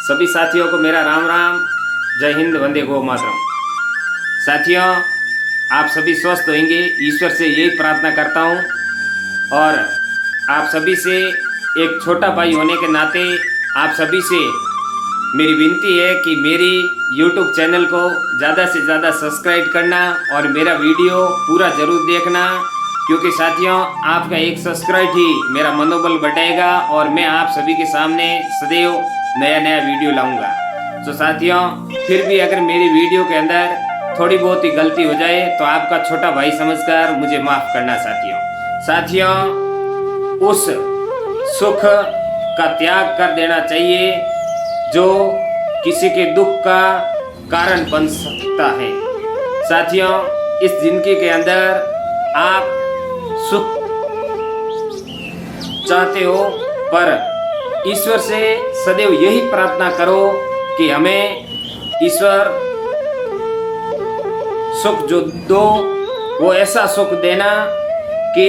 सभी साथियों को मेरा राम राम, जय हिंद, वंदे गो मातरम। साथियों, आप सभी स्वस्थ होंगे, ईश्वर से यही प्रार्थना करता हूँ। और आप सभी से एक छोटा भाई होने के नाते आप सभी से मेरी विनती है कि मेरी YouTube चैनल को ज़्यादा से ज़्यादा सब्सक्राइब करना और मेरा वीडियो पूरा ज़रूर देखना, क्योंकि साथियों आपका एक सब्सक्राइब ही मेरा मनोबल बढ़ाएगा और मैं आप सभी के सामने सदैव नया नया वीडियो लाऊंगा। तो साथियों, फिर भी अगर मेरी वीडियो के अंदर थोड़ी बहुत ही गलती हो जाए तो आपका छोटा भाई समझकर मुझे माफ़ करना। साथियों, उस सुख का त्याग कर देना चाहिए जो किसी के दुख का कारण बन सकता है। साथियों, इस जिंदगी के अंदर आप सुख चाहते हो, पर ईश्वर से सदैव यही प्रार्थना करो कि हमें ईश्वर सुख जो दो, वो ऐसा सुख देना कि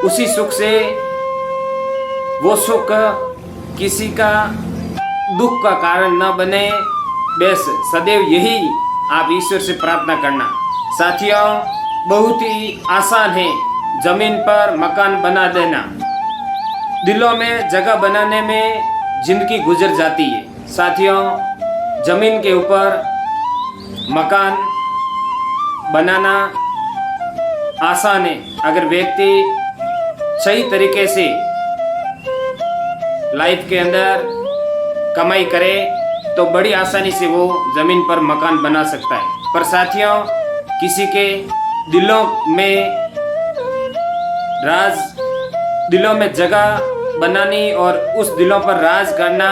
उसी सुख से वो सुख किसी का दुख का कारण न बने। बस सदैव यही आप ईश्वर से प्रार्थना करना। साथियों, बहुत ही आसान है जमीन पर मकान बना देना, दिलों में जगह बनाने में जिंदगी गुजर जाती है। साथियों, जमीन के ऊपर मकान बनाना आसान है अगर व्यक्ति सही तरीके से लाइफ के अंदर कमाई करे तो बड़ी आसानी से वो जमीन पर मकान बना सकता है। पर साथियों, किसी के दिलों में जगह बनानी और उस दिलों पर राज करना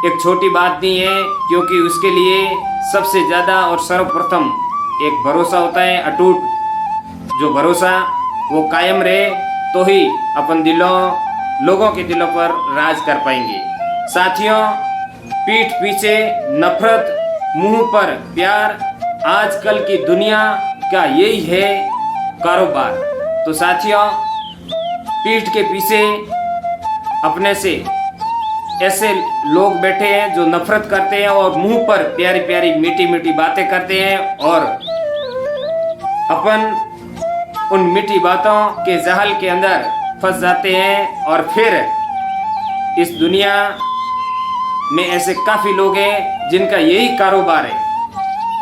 एक छोटी बात नहीं है, क्योंकि उसके लिए सबसे ज़्यादा और सर्वप्रथम एक भरोसा होता है अटूट। जो भरोसा वो कायम रहे तो ही अपन लोगों के दिलों पर राज कर पाएंगे। साथियों, पीठ पीछे नफरत, मुंह पर प्यार, आजकल की दुनिया का यही है कारोबार। तो साथियों, पीठ के पीछे अपने से ऐसे लोग बैठे हैं जो नफरत करते हैं और मुंह पर प्यारी प्यारी मीठी मीठी बातें करते हैं, और अपन उन मीठी बातों के जाल के अंदर फंस जाते हैं। और फिर इस दुनिया में ऐसे काफ़ी लोग हैं जिनका यही कारोबार है,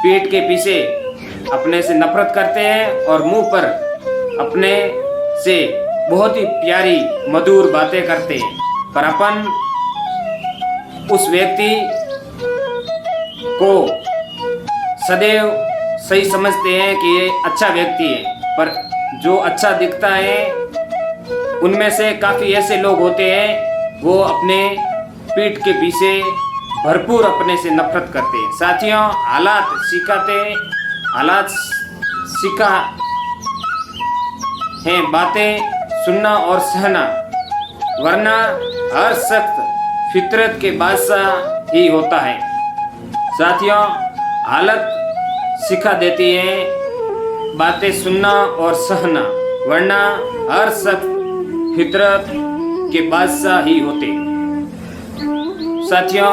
पीठ के पीछे अपने से नफरत करते हैं और मुंह पर अपने से बहुत ही प्यारी मधुर बातें करते हैं। पर अपन उस व्यक्ति को सदैव सही समझते हैं कि ये अच्छा व्यक्ति है, पर जो अच्छा दिखता है उनमें से काफ़ी ऐसे लोग होते हैं वो अपने पीठ के पीछे भरपूर अपने से नफरत करते हैं। साथियों, हालात सिखा हैं बातें सुनना और सहना, वरना हर सख्त फितरत के बादशाह ही होता है। साथियों, हालत सिखा देती है बातें सुनना और सहना, वरना हर सख्त फितरत के बादशाह ही होते। साथियों,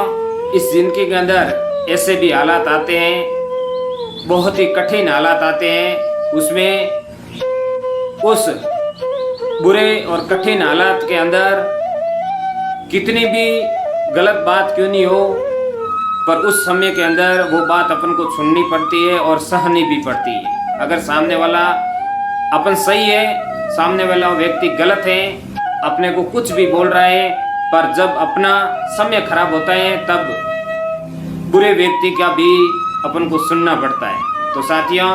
इस जिंदगी के अंदर ऐसे भी हालात आते हैं, बहुत ही कठिन हालात आते हैं। उसमें उस बुरे और कठिन हालात के अंदर कितनी भी गलत बात क्यों नहीं हो, पर उस समय के अंदर वो बात अपन को सुननी पड़ती है और सहनी भी पड़ती है। अगर सामने वाला अपन सही है, सामने वाला व्यक्ति गलत है, अपने को कुछ भी बोल रहा है, पर जब अपना समय खराब होता है तब बुरे व्यक्ति का भी अपन को सुनना पड़ता है। तो साथियों,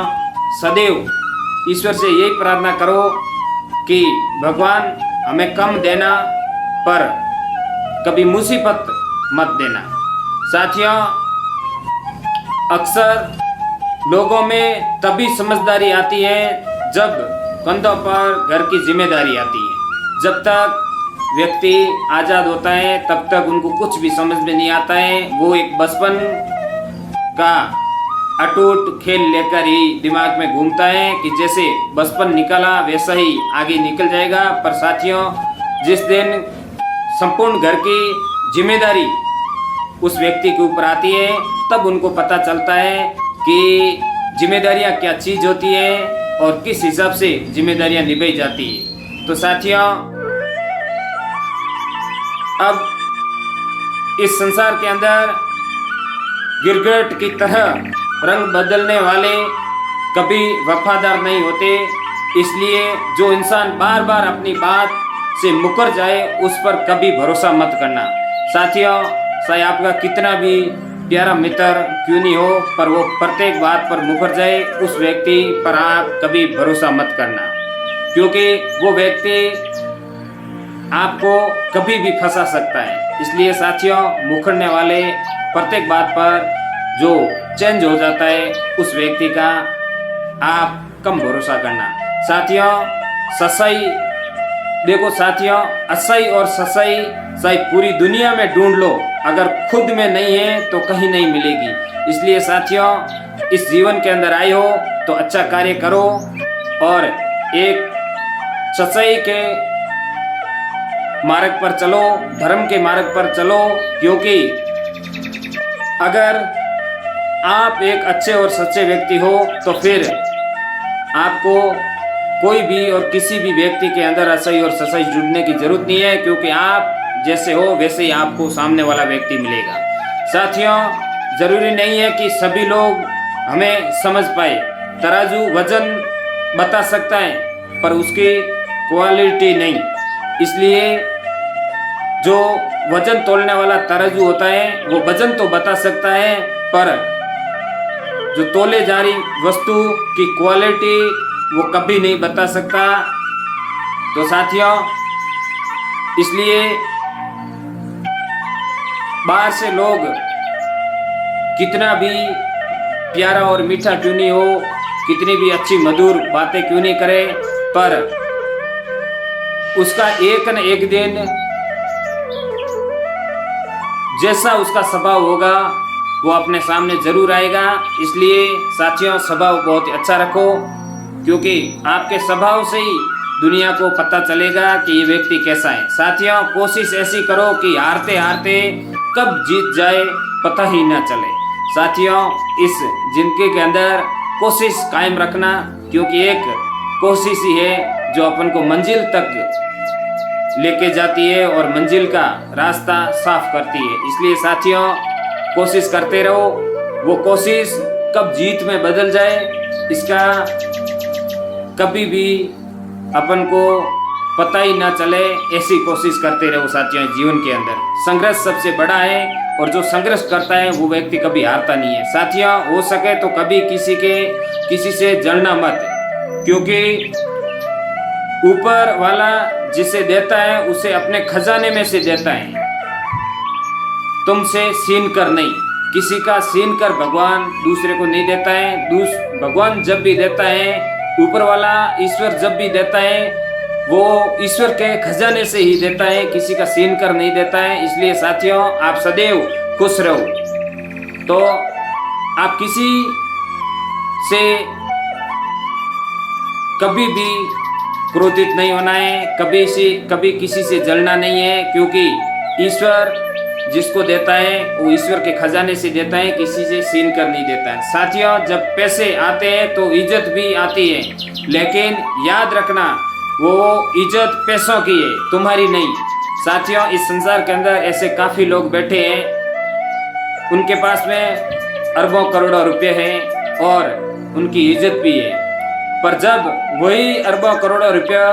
सदैव ईश्वर से यही प्रार्थना करो कि भगवान हमें कम देना, पर कभी मुसीबत मत देना। साथियों, अक्सर लोगों में तभी समझदारी आती है जब कंधों पर घर की जिम्मेदारी आती है। जब तक व्यक्ति आज़ाद होता है तब तक उनको कुछ भी समझ में नहीं आता है। वो एक बचपन का अटूट खेल लेकर ही दिमाग में घूमता है कि जैसे बचपन निकला वैसा ही आगे निकल जाएगा। पर साथियों, जिस दिन संपूर्ण घर की जिम्मेदारी उस व्यक्ति के ऊपर आती है, तब उनको पता चलता है कि जिम्मेदारियां क्या चीज़ होती है और किस हिसाब से जिम्मेदारियां निभाई जाती है। तो साथियों, अब इस संसार के अंदर गिरगिट की तरह रंग बदलने वाले कभी वफादार नहीं होते, इसलिए जो इंसान बार बार अपनी बात से मुकर जाए उस पर कभी भरोसा मत करना। साथियों, चाहे आपका कितना भी प्यारा मित्र क्यों नहीं हो, पर वो प्रत्येक बात पर मुकर जाए, उस व्यक्ति पर आप कभी भरोसा मत करना, क्योंकि वो व्यक्ति आपको कभी भी फंसा सकता है। इसलिए साथियों, मुकरने वाले प्रत्येक बात पर जो चेंज हो जाता है उस व्यक्ति का आप कम भरोसा करना। साथियों, सच्चाई देखो साथियों, अच्छाई और सच्चाई चाहे पूरी दुनिया में ढूंढ लो, अगर खुद में नहीं है तो कहीं नहीं मिलेगी। इसलिए साथियों, इस जीवन के अंदर आए हो तो अच्छा कार्य करो और एक सच्चाई के मार्ग पर चलो, धर्म के मार्ग पर चलो, क्योंकि अगर आप एक अच्छे और सच्चे व्यक्ति हो तो फिर आपको कोई भी और किसी भी व्यक्ति के अंदर अच्छाई और सच्चाई जुड़ने की जरूरत नहीं है, क्योंकि आप जैसे हो वैसे ही आपको सामने वाला व्यक्ति मिलेगा। साथियों, जरूरी नहीं है कि सभी लोग हमें समझ पाए। तराजू वजन बता सकता है पर उसकी क्वालिटी नहीं। इसलिए जो वजन तोलने वाला तराजू होता है वो वजन तो बता सकता है, पर जो तोले जा रही वस्तु की क्वालिटी वो कभी नहीं बता सकता। तो साथियों, इसलिए बाहर से लोग कितना भी प्यारा और मीठा क्यों नहीं हो, कितनी भी अच्छी मधुर बातें क्यों नहीं करे, पर उसका एक न एक दिन जैसा उसका स्वभाव होगा वो अपने सामने जरूर आएगा। इसलिए साथियों, स्वभाव बहुत अच्छा रखो, क्योंकि आपके स्वभाव से ही दुनिया को पता चलेगा कि ये व्यक्ति कैसा है। साथियों, कोशिश ऐसी करो कि हारते हारते कब जीत जाए पता ही ना चले। साथियों, इस जिंदगी के अंदर कोशिश कायम रखना, क्योंकि एक कोशिश ही है जो अपन को मंजिल तक लेके जाती है और मंजिल का रास्ता साफ करती है। इसलिए साथियों, कोशिश करते रहो। वो कोशिश कब जीत में बदल जाए इसका कभी भी अपन को पता ही ना चले, ऐसी कोशिश करते रहो। साथियों, जीवन के अंदर संघर्ष सबसे बड़ा है और जो संघर्ष करता है वो व्यक्ति कभी हारता नहीं है। साथियों, हो सके तो कभी किसी से जलना मत, क्योंकि ऊपर वाला जिसे देता है उसे अपने खजाने में से देता है, तुमसे छीन कर नहीं। किसी का छीन कर भगवान दूसरे को नहीं देता है। भगवान जब भी देता है, ऊपर वाला ईश्वर जब भी देता है, वो ईश्वर के खजाने से ही देता है, किसी का छीन कर नहीं देता है। इसलिए साथियों, आप सदैव खुश रहो। तो आप किसी से कभी भी क्रोधित नहीं होना है, कभी किसी से जलना नहीं है, क्योंकि ईश्वर जिसको देता है वो ईश्वर के खजाने से देता है, किसी से छीन कर नहीं देता है। साथियों, जब पैसे आते हैं तो इज्जत भी आती है, लेकिन याद रखना वो इज्जत पैसों की है, तुम्हारी नहीं। साथियों, इस संसार के अंदर ऐसे काफ़ी लोग बैठे हैं, उनके पास में अरबों करोड़ों रुपए हैं और उनकी इज्जत भी है, पर जब वही अरबों करोड़ों रुपया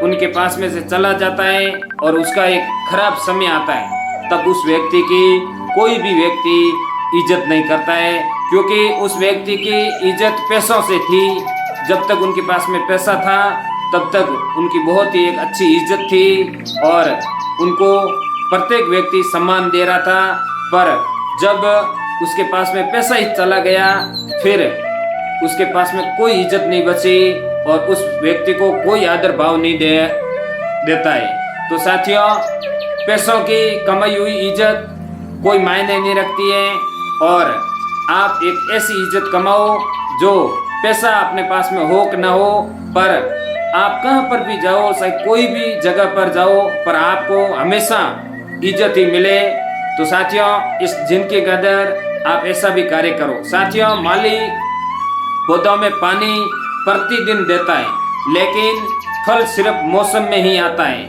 उनके पास में से चला जाता है और उसका एक खराब समय आता है, तब उस व्यक्ति की कोई भी व्यक्ति इज्जत नहीं करता है, क्योंकि उस व्यक्ति की इज्जत पैसों से थी। जब तक उनके पास में पैसा था तब तक उनकी बहुत ही एक अच्छी इज्जत थी और उनको प्रत्येक व्यक्ति सम्मान दे रहा था, पर जब उसके पास में पैसा ही चला गया, फिर उसके पास में कोई इज्जत नहीं बची और उस व्यक्ति को कोई आदर भाव नहीं देता है। तो साथियों, पैसों की कमाई हुई इज्जत कोई मायने नहीं रखती है, और आप एक ऐसी इज्जत कमाओ जो पैसा अपने पास में हो कि ना हो, पर आप कहाँ पर भी जाओ, चाहे कोई भी जगह पर जाओ, पर आपको हमेशा इज्जत ही मिले। तो साथियों इस जिंदगी के अंदर आप ऐसा भी कार्य करो। साथियों माली पौधों में पानी प्रतिदिन देता है, लेकिन फल सिर्फ मौसम में ही आता है।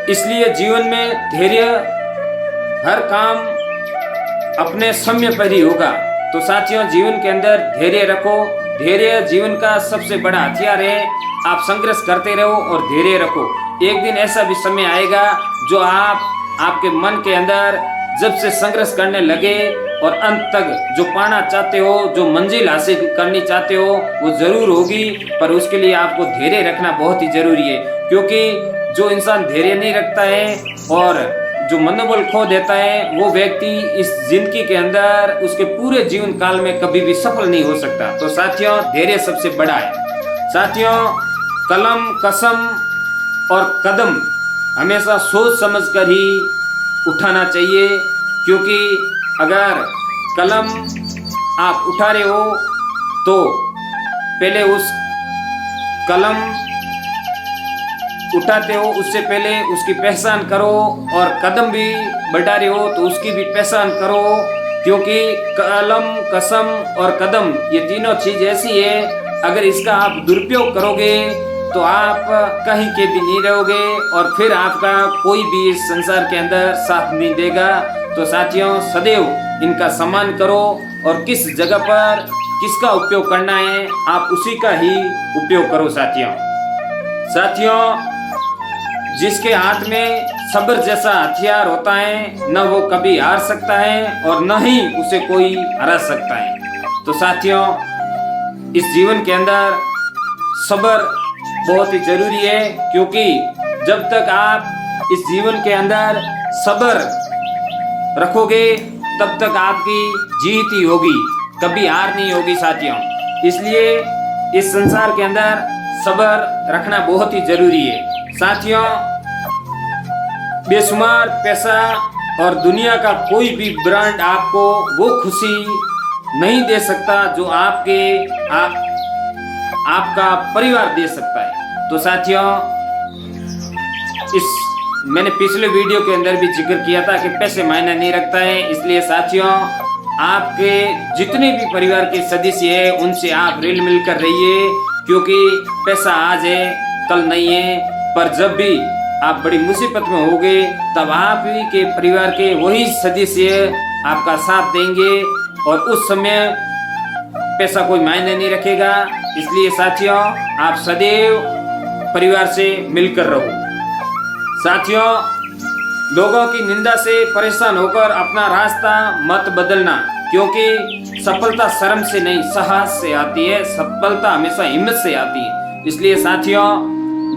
इसलिए जीवन में धैर्य, हर काम अपने समय पर ही होगा। तो साथियों जीवन के अंदर धैर्य रखो। धैर्य जीवन का सबसे बड़ा हथियार है। आप संघर्ष करते रहो और धैर्य रखो। एक दिन ऐसा भी समय आएगा जो आपके मन के अंदर जब से संघर्ष करने लगे और अंत तक जो पाना चाहते हो, जो मंजिल हासिल करनी चाहते हो, वो जरूर होगी। पर उसके लिए आपको धैर्य रखना बहुत ही जरूरी है, क्योंकि जो इंसान धैर्य नहीं रखता है और जो मनोबल खो देता है, वो व्यक्ति इस जिंदगी के अंदर उसके पूरे जीवन काल में कभी भी सफल नहीं हो सकता। तो साथियों धैर्य सबसे बड़ा है। साथियों कलम, कसम और कदम हमेशा सोच समझ कर ही उठाना चाहिए, क्योंकि अगर कलम आप उठा रहे हो तो पहले उस कलम उठाते हो उससे पहले उसकी पहचान करो, और कदम भी बढ़ा रहे हो तो उसकी भी पहचान करो, क्योंकि कलम, कसम और कदम ये तीनों चीज ऐसी है, अगर इसका आप दुरुपयोग करोगे तो आप कहीं के भी नहीं रहोगे और फिर आपका कोई भी इस संसार के अंदर साथ नहीं देगा। तो साथियों सदैव इनका सम्मान करो और किस जगह पर किसका उपयोग करना है आप उसी का ही उपयोग करो। साथियों जिसके हाथ में सब्र जैसा हथियार होता है, न वो कभी हार सकता है और न ही उसे कोई हरा सकता है। तो साथियों इस जीवन के अंदर सब्र बहुत ही जरूरी है, क्योंकि जब तक आप इस जीवन के अंदर सब्र रखोगे तब तक आपकी जीत ही होगी, कभी हार नहीं होगी साथियों। इसलिए इस संसार के अंदर सब्र रखना बहुत ही जरूरी है। साथियों बेशुमार पैसा और दुनिया का कोई भी ब्रांड आपको वो खुशी नहीं दे सकता जो आपका परिवार दे सकता है। तो साथियों मैंने पिछले वीडियो के अंदर भी जिक्र किया था कि पैसे मायने नहीं रखता है। इसलिए साथियों आपके जितने भी परिवार के सदस्य हैं उनसे आप रिल मिल कर रहिए, क्योंकि पैसा आज है कल नहीं है, पर जब भी आप बड़ी मुसीबत में होगे तब आप ही के परिवार के वही सदस्य आपका साथ देंगे और उस समय पैसा कोई मायने नहीं रखेगा। इसलिए साथियों आप सदैव परिवार से मिलकर रहो। साथियों लोगों की निंदा से परेशान होकर अपना रास्ता मत बदलना, क्योंकि सफलता शर्म से नहीं साहस से आती है। सफलता हमेशा हिम्मत से आती है। इसलिए साथियों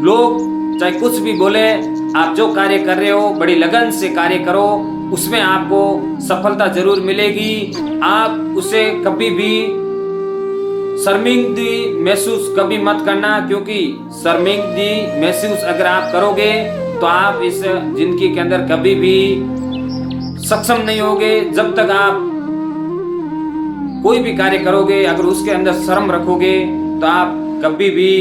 लोग चाहे कुछ भी बोले, आप जो कार्य कर रहे हो बड़ी लगन से कार्य करो, उसमें आपको सफलता जरूर मिलेगी। आप उसे कभी भी शर्मिंदगी महसूस कभी मत करना, क्योंकि शर्मिंदगी महसूस अगर आप करोगे तो आप इस जिंदगी के अंदर कभी भी सक्षम नहीं होगे। जब तक आप कोई भी कार्य करोगे अगर उसके अंदर शर्म रखोगे तो आप कभी भी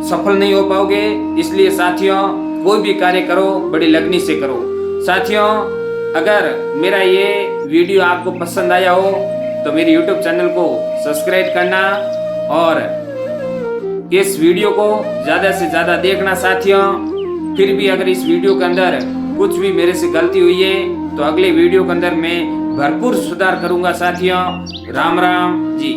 सफल नहीं हो पाओगे। इसलिए साथियों कोई भी कार्य करो बड़ी लगनी से करो। साथियों अगर मेरा ये वीडियो आपको पसंद आया हो तो मेरे YouTube चैनल को सब्सक्राइब करना और इस वीडियो को ज़्यादा से ज़्यादा देखना। साथियों फिर भी अगर इस वीडियो के अंदर कुछ भी मेरे से गलती हुई है तो अगले वीडियो के अंदर मैं भरपूर सुधार करूंगा। साथियों राम राम जी।